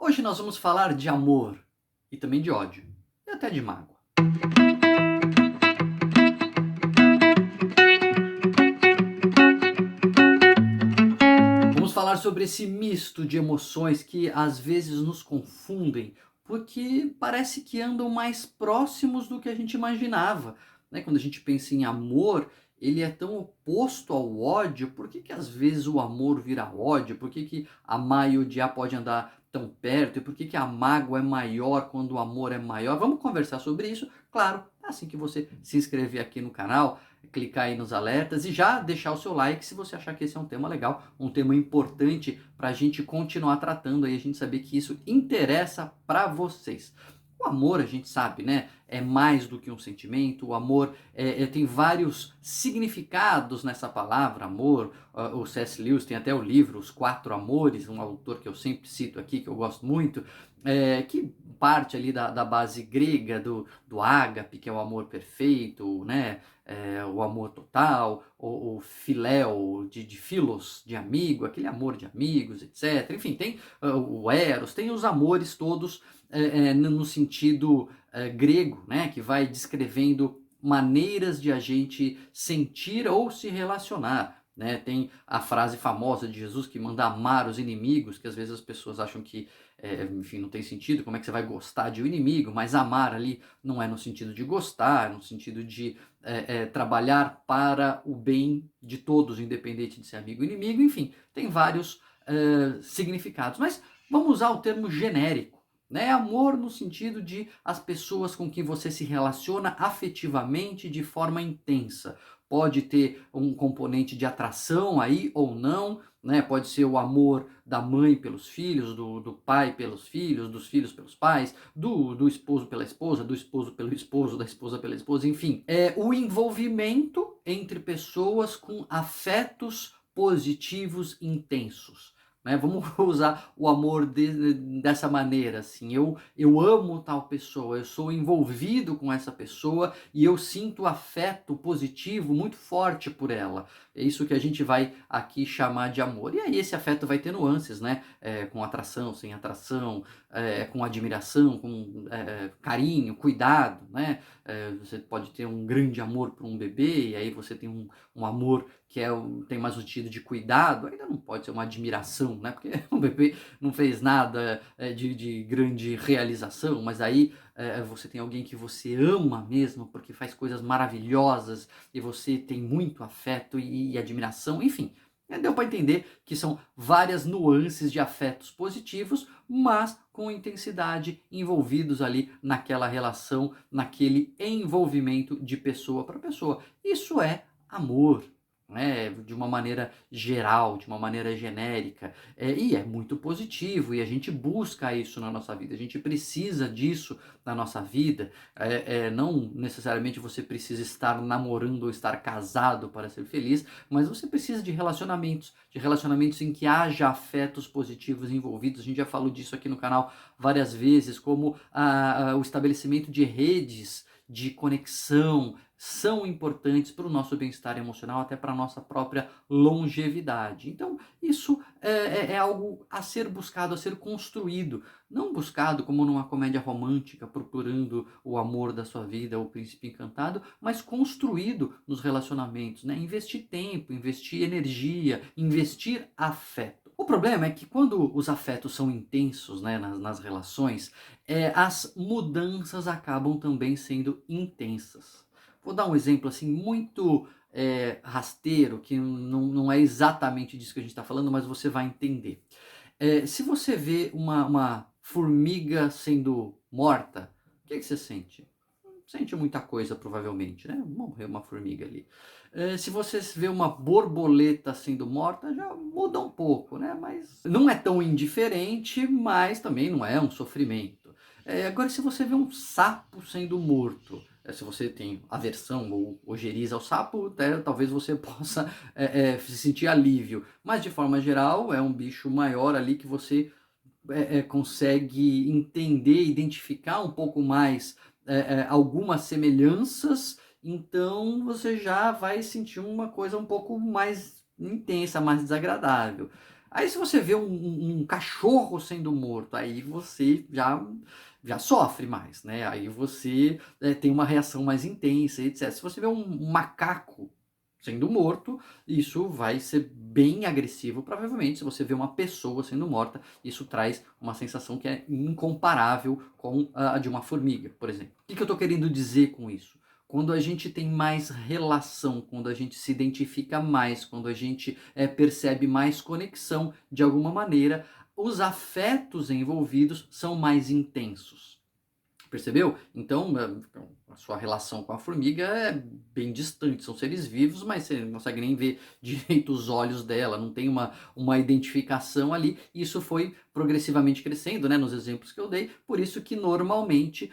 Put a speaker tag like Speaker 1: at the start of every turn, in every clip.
Speaker 1: Hoje nós vamos falar de amor e também de ódio e até de mágoa. Vamos falar sobre esse misto de emoções que às vezes nos confundem, porque parece que andam mais próximos do que a gente imaginava, né? Quando a gente pensa em amor, ele é tão oposto ao ódio. Por que que às vezes o amor vira ódio? Por que que amar e odiar pode andar tão perto? E por que que a mágoa é maior quando o amor é maior? Vamos conversar sobre isso, claro, assim que você se inscrever aqui no canal, clicar aí nos alertas e já deixar o seu like se você achar que esse é um tema legal, um tema importante para a gente continuar tratando aí, a gente saber que isso interessa para vocês. O amor, a gente sabe, né? É mais do que um sentimento. O amor tem vários significados nessa palavra, amor. O C.S. Lewis tem até o livro Os Quatro Amores, um autor que eu sempre cito aqui, que eu gosto muito, que parte ali da base grega do ágape, que é o amor perfeito, né? O amor total, o filéu de filos, de amigo, aquele amor de amigos, etc. Enfim, tem o eros, tem os amores todos no sentido grego, né, que vai descrevendo maneiras de a gente sentir ou se relacionar. Né? Tem a frase famosa de Jesus que manda amar os inimigos, que às vezes as pessoas acham que, enfim, não tem sentido, como é que você vai gostar de um inimigo, mas amar ali não é no sentido de gostar, é no sentido de trabalhar para o bem de todos, independente de ser amigo ou inimigo, enfim, tem vários significados. Mas vamos usar o termo genérico, né? Amor no sentido de as pessoas com quem você se relaciona afetivamente de forma intensa. Pode ter um componente de atração aí ou não, né? Pode ser o amor da mãe pelos filhos, do pai pelos filhos, dos filhos pelos pais, do esposo pela esposa, do esposo pelo esposo, da esposa pela esposa, enfim. É o envolvimento entre pessoas com afetos positivos intensos. Né? Vamos usar o amor dessa maneira, assim, eu amo tal pessoa, eu sou envolvido com essa pessoa e eu sinto afeto positivo muito forte por ela. É isso que a gente vai aqui chamar de amor. E aí esse afeto vai ter nuances, né? Com atração, sem atração, com admiração, com carinho, cuidado, né? Você pode ter um grande amor por um bebê e aí você tem um amor que tem mais o sentido de cuidado, ainda não pode ser uma admiração, né? Porque o bebê não fez nada de grande realização, mas aí você tem alguém que você ama mesmo, porque faz coisas maravilhosas e você tem muito afeto e admiração, enfim. Deu para entender que são várias nuances de afetos positivos, mas com intensidade envolvidos ali naquela relação, naquele envolvimento de pessoa para pessoa. Isso é amor, né, de uma maneira geral, de uma maneira genérica, e é muito positivo, e a gente busca isso na nossa vida, a gente precisa disso na nossa vida. Não necessariamente você precisa estar namorando ou estar casado para ser feliz, mas você precisa de relacionamentos em que haja afetos positivos envolvidos. A gente já falou disso aqui no canal várias vezes, como o estabelecimento de redes de conexão são importantes para o nosso bem-estar emocional, até para a nossa própria longevidade. Então, isso é algo a ser buscado, a ser construído, não buscado como numa comédia romântica, procurando o amor da sua vida, o príncipe encantado, mas construído nos relacionamentos, né? Investir tempo, investir energia, investir afeto. O problema é que quando os afetos são intensos, né, nas relações, as mudanças acabam também sendo intensas. Vou dar um exemplo assim muito rasteiro, que não é exatamente disso que a gente está falando, mas você vai entender. Se você vê uma formiga sendo morta, o que você sente? Sente muita coisa, provavelmente, né? Morreu uma formiga ali. Se você vê uma borboleta sendo morta, já muda um pouco, né? Mas não é tão indiferente, mas também não é um sofrimento. Agora, se você vê um sapo sendo morto, se você tem aversão ou ojeriza ao sapo, talvez você possa se sentir alívio. Mas, de forma geral, é um bicho maior ali que você consegue entender, identificar um pouco mais algumas semelhanças, então você já vai sentir uma coisa um pouco mais intensa, mais desagradável. Aí se você vê um cachorro sendo morto, aí você já sofre mais, né? Aí você tem uma reação mais intensa, etc. Se você vê um macaco sendo morto, isso vai ser bem agressivo, provavelmente. Se você vê uma pessoa sendo morta, isso traz uma sensação que é incomparável com a de uma formiga, por exemplo. O que eu estou querendo dizer com isso? Quando a gente tem mais relação, quando a gente se identifica mais, quando a gente percebe mais conexão de alguma maneira, os afetos envolvidos são mais intensos. Percebeu? Então, a sua relação com a formiga é bem distante. São seres vivos, mas você não consegue nem ver direito os olhos dela, não tem uma identificação ali. E isso foi progressivamente crescendo, né, nos exemplos que eu dei. Por isso que normalmente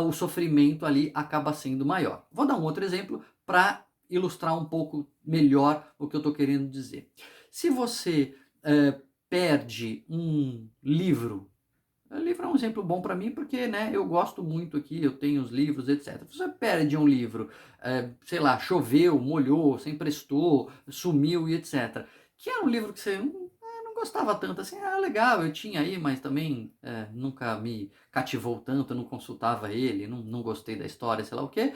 Speaker 1: o sofrimento ali acaba sendo maior. Vou dar um outro exemplo para ilustrar um pouco melhor o que eu estou querendo dizer. Se você perde um livro. O livro é um exemplo bom para mim porque, né, eu gosto muito aqui, eu tenho os livros, etc. Você perde um livro, sei lá, choveu, molhou, você emprestou, sumiu e etc. Que era um livro que você não gostava tanto assim, legal, eu tinha aí, mas também nunca me cativou tanto, eu não consultava ele, não gostei da história, sei lá o quê.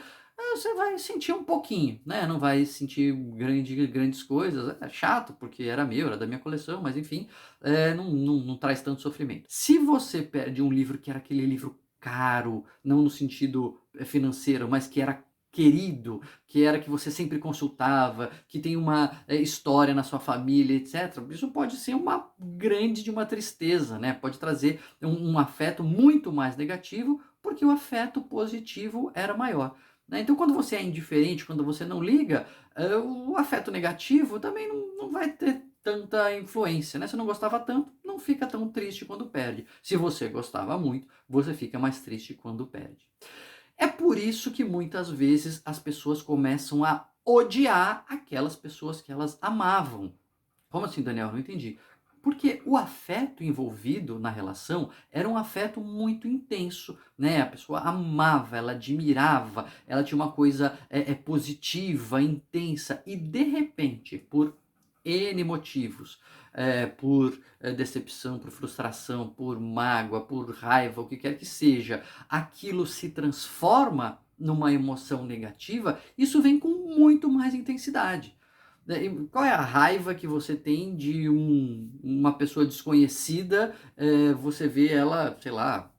Speaker 1: Você vai sentir um pouquinho, né? Não vai sentir grandes coisas. É chato, porque era meu, era da minha coleção, mas enfim, não traz tanto sofrimento. Se você perde um livro que era aquele livro caro, não no sentido financeiro, mas que era querido, que era que você sempre consultava, que tem uma história na sua família, etc. Isso pode ser uma grande de uma tristeza, né? Pode trazer um afeto muito mais negativo, porque o afeto positivo era maior. Né? Então, quando você é indiferente, quando você não liga, o afeto negativo também não vai ter tanta influência, né? Se não gostava tanto, não fica tão triste quando perde. Se você gostava muito, você fica mais triste quando perde. É por isso que muitas vezes as pessoas começam a odiar aquelas pessoas que elas amavam. Como assim, Daniel? Não entendi. Porque o afeto envolvido na relação era um afeto muito intenso, né? A pessoa amava, ela admirava, ela tinha uma coisa positiva, intensa, e de repente, por N motivos, por decepção, por frustração, por mágoa, por raiva, o que quer que seja, aquilo se transforma numa emoção negativa, isso vem com muito mais intensidade. Né? E qual é a raiva que você tem de uma pessoa desconhecida, você vê ela, sei lá,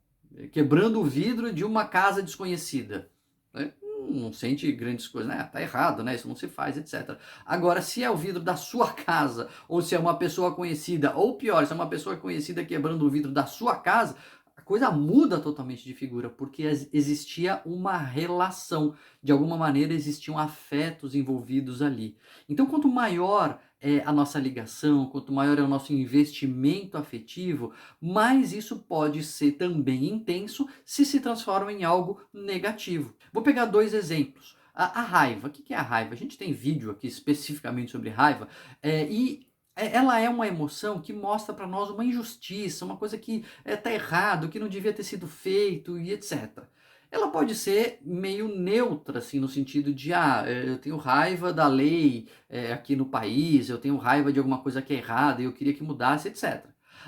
Speaker 1: quebrando o vidro de uma casa desconhecida? Né? Não sente grandes coisas, né? Tá errado, né? Isso não se faz, etc. Agora, se é o vidro da sua casa, ou se é uma pessoa conhecida, ou pior, se é uma pessoa conhecida quebrando o vidro da sua casa, a coisa muda totalmente de figura, porque existia uma relação, de alguma maneira existiam afetos envolvidos ali. Então, quanto maior é a nossa ligação, quanto maior é o nosso investimento afetivo, mais isso pode ser também intenso se transforma em algo negativo. Vou pegar dois exemplos. A raiva. O que é a raiva? A gente tem vídeo aqui especificamente sobre raiva, ela é uma emoção que mostra para nós uma injustiça, uma coisa que está errado, que não devia ter sido feito e etc. Ela pode ser meio neutra, assim, no sentido de, eu tenho raiva da lei aqui no país, eu tenho raiva de alguma coisa que é errada e eu queria que mudasse, etc.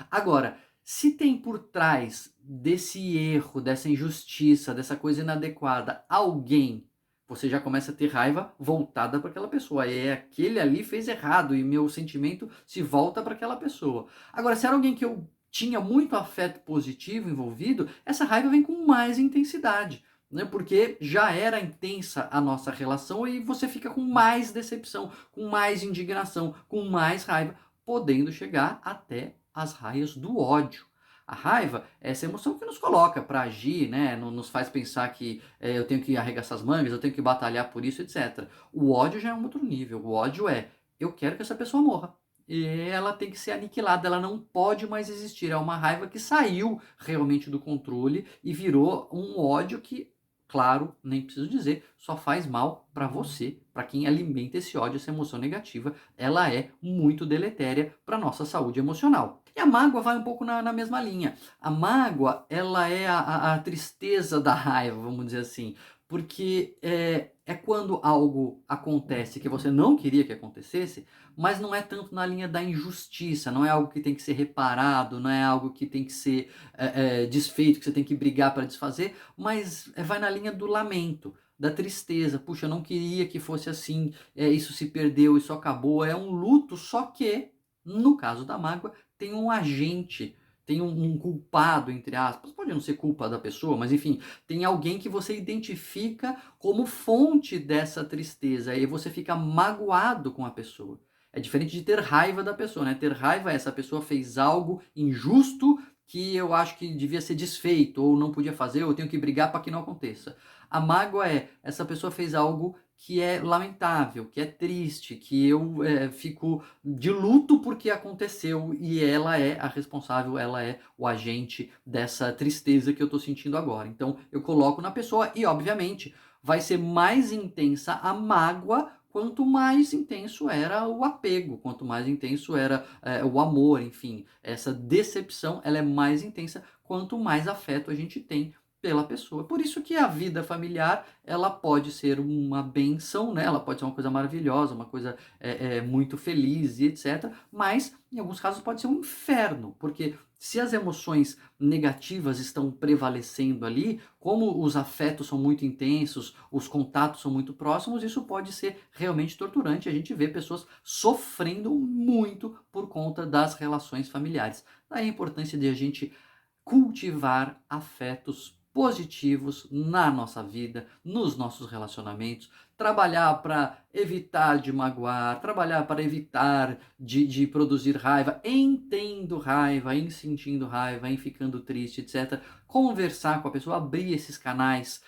Speaker 1: Agora, se tem por trás desse erro, dessa injustiça, dessa coisa inadequada, alguém, você já começa a ter raiva voltada para aquela pessoa. Aquele ali fez errado e meu sentimento se volta para aquela pessoa. Agora, se era alguém que eu tinha muito afeto positivo envolvido, essa raiva vem com mais intensidade. Né? Porque já era intensa a nossa relação e você fica com mais decepção, com mais indignação, com mais raiva, podendo chegar até as raias do ódio. A raiva é essa emoção que nos coloca para agir, né? Nos faz pensar que eu tenho que arregaçar as mangas, eu tenho que batalhar por isso, etc. O ódio já é um outro nível. O ódio é, eu quero que essa pessoa morra. E ela tem que ser aniquilada, ela não pode mais existir. É uma raiva que saiu realmente do controle e virou um ódio que, claro, nem preciso dizer, só faz mal para você, para quem alimenta esse ódio, essa emoção negativa. Ela é muito deletéria para nossa saúde emocional. E a mágoa vai um pouco na mesma linha. A mágoa, ela é a tristeza da raiva, vamos dizer assim. porque é quando algo acontece que você não queria que acontecesse, mas não é tanto na linha da injustiça, não é algo que tem que ser reparado, não é algo que tem que ser desfeito, que você tem que brigar para desfazer, mas vai na linha do lamento, da tristeza. Puxa, eu não queria que fosse assim, isso se perdeu, isso acabou. É um luto, só que, no caso da mágoa, tem um agente, tem um culpado, entre aspas. Pode não ser culpa da pessoa, mas enfim, tem alguém que você identifica como fonte dessa tristeza. E você fica magoado com a pessoa. É diferente de ter raiva da pessoa, né? Ter raiva é essa pessoa fez algo injusto que eu acho que devia ser desfeito, ou não podia fazer, ou eu tenho que brigar para que não aconteça. A mágoa é essa pessoa fez algo que é lamentável, que é triste, que eu fico de luto porque aconteceu e ela é a responsável, ela é o agente dessa tristeza que eu estou sentindo agora. Então eu coloco na pessoa e, obviamente, vai ser mais intensa a mágoa quanto mais intenso era o apego, quanto mais intenso era o amor, enfim. Essa decepção ela é mais intensa quanto mais afeto a gente tem pela pessoa. Por isso que a vida familiar, ela pode ser uma benção, né? Ela pode ser uma coisa maravilhosa, uma coisa muito feliz e etc. Mas, em alguns casos, pode ser um inferno, porque se as emoções negativas estão prevalecendo ali, como os afetos são muito intensos, os contatos são muito próximos, isso pode ser realmente torturante. A gente vê pessoas sofrendo muito por conta das relações familiares. Daí a importância de a gente cultivar afetos positivos na nossa vida, nos nossos relacionamentos, trabalhar para evitar de magoar, trabalhar para evitar de produzir raiva, em tendo raiva, em sentindo raiva, em ficando triste, etc. Conversar com a pessoa, abrir esses canais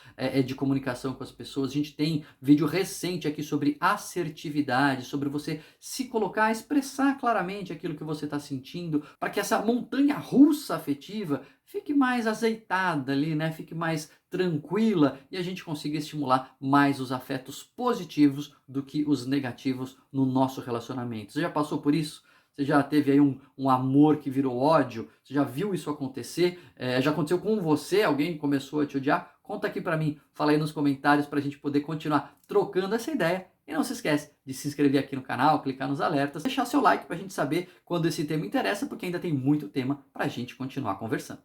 Speaker 1: de comunicação com as pessoas. A gente tem vídeo recente aqui sobre assertividade, sobre você se colocar, expressar claramente aquilo que você está sentindo, para que essa montanha russa afetiva fique mais azeitada ali, né? Fique mais tranquila e a gente consiga estimular mais os afetos positivos do que os negativos no nosso relacionamento. Você já passou por isso? Você já teve aí um amor que virou ódio? Você já viu isso acontecer? Já aconteceu com você? Alguém começou a te odiar? Conta aqui pra mim, fala aí nos comentários pra gente poder continuar trocando essa ideia. E não se esquece de se inscrever aqui no canal, clicar nos alertas, deixar seu like pra gente saber quando esse tema interessa, porque ainda tem muito tema pra gente continuar conversando.